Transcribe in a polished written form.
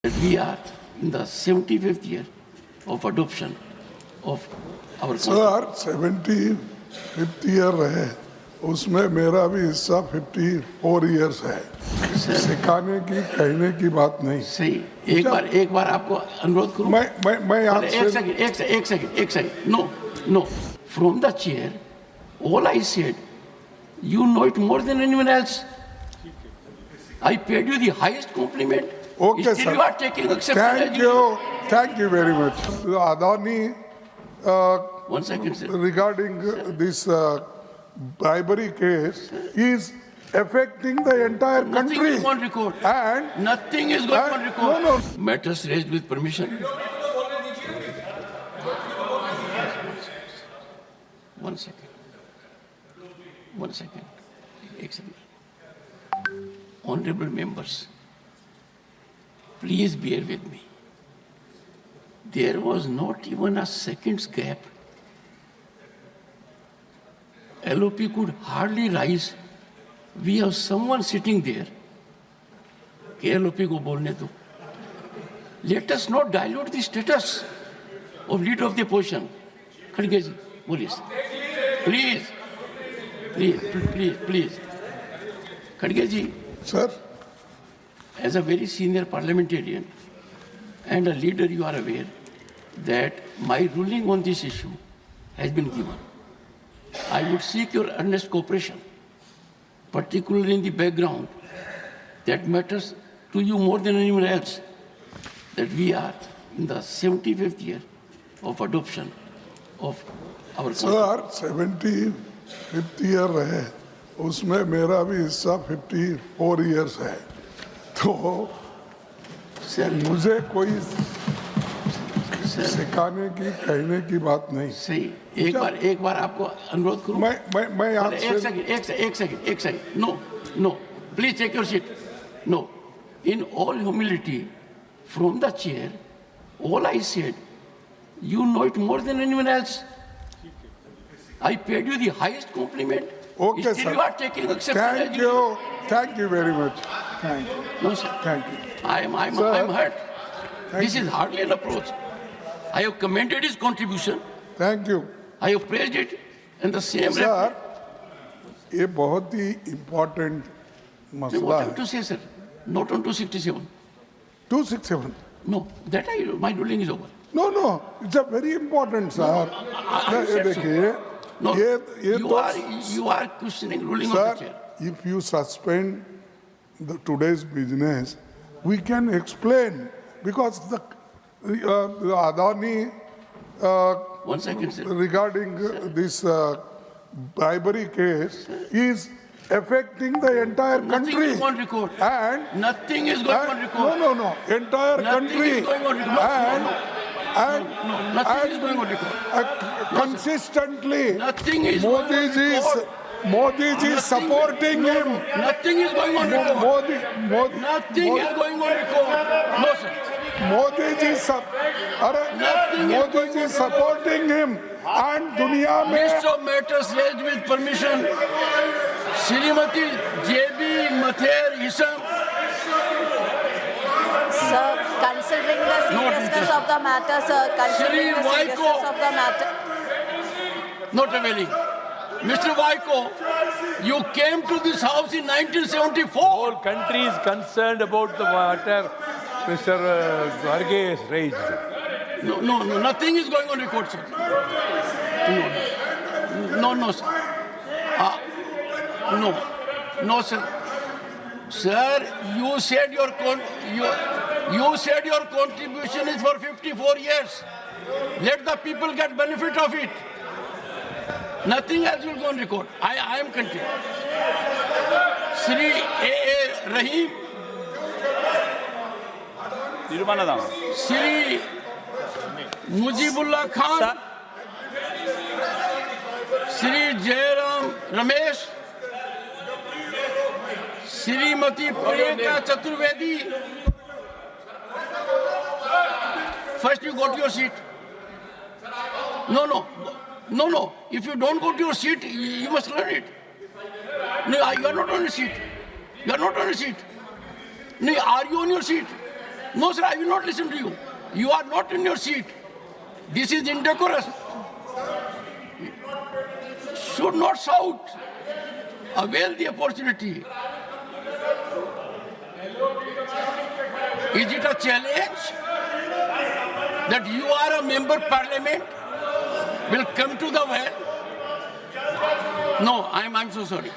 We are in the 75th year of adoption of our sir 75th year है, उसमें मेरा भी हिस्सा 54 इयर्स है। सिखाने की कहने की बात नहीं। सही। एक बार आपको अनुरोध करूं। मैं यहाँ एक second. Know from the chair all I said, you know it more than anyone else. I paid you the highest compliment. Okay, Still sir. you are taking exception. Thank you very much. Adani, 1 second, sir. regarding this bribery case is affecting the entire Nothing country. is on record. And Nothing is going on record. No. Matters raised with permission. 1 second. 1 second. एक second. Honorable members, please bear with me. There was not even a second's gap. LOP could hardly rise. We have someone sitting there. कि LOP को बोलने दो. Let us not dilute the status of leader of the opposition. खड़गे जी, बोलिए. Please. खड़गे जी. Sir. As a very senior parliamentarian and a leader, you are aware that my ruling on this issue has been given. I would seek your earnest cooperation, particularly in the background that matters to you more than anyone else, that we are in the 75th year of adoption of our Sir, 75th year है, उसमें मेरा भी हिस्सा 54 years है। तो sir मुझे कोई सिखाने की कहने की बात नहीं। सही। एक बार आपको अनुरोध करूं। मैं यहाँ एक second. No please take your seat. No, in all humility from the chair all I said, you know it more than anyone else. I paid you the highest compliment. Okay, Still sir. you are taking exception. Thank you very much. Thank you. No, sir. Thank you. I'm hurt. This is hardly an approach. I have commended his contribution. Thank you. I have praised it. And the same. Sir, ये बहुत ही important मसला What I है। have to say, sir? Not on 267. 267. No, my ruling is over. No, it's a very important, sir. ये देखिए, No, ये you are questioning ruling of Sir, the chair. if you suspend today's business, we can explain because the Adani 1 second, sir. regarding this bribery case is affecting the entire Nothing country. is on record. And Nothing is going on record. no, entire Nothing country. is going on record. Nothing is going on record. Consistently, Nothing is going on record. Modi ji is supporting him. Nothing is going on record. Nothing is going on record. No, sir. Modi ji is supporting him. And दुनिया में List of matters raised with permission. Srimati J.B. Mather Isam. Sir, considering the seriousness of the matter, sir, considering the seriousness of the matter. Not availing. Mr. Vaiko, you came to this house in 1974. Whole country is concerned about the matter Mr. Varghese has raised. No, nothing is going on record, sir. No, sir. No, sir. Sir, you said your contribution is for 54 years. Let the people get benefit of it. Nothing else will go on record. I am continuing. Sri A.A. Rahim. Sri Mujibullah Khan. Sri Jairam Ramesh. Srimati Priyanka Chaturvedi. First you go to your seat. No. If you don't go to your seat, you must learn it. No, you are not on your seat. No, are you on your seat? No, sir, I will not listen to you. You are not in your seat. This is indecorous. Should not shout. Avail the opportunity. Is it a challenge that you are a member of parliament will come to the well? No, I'm so sorry.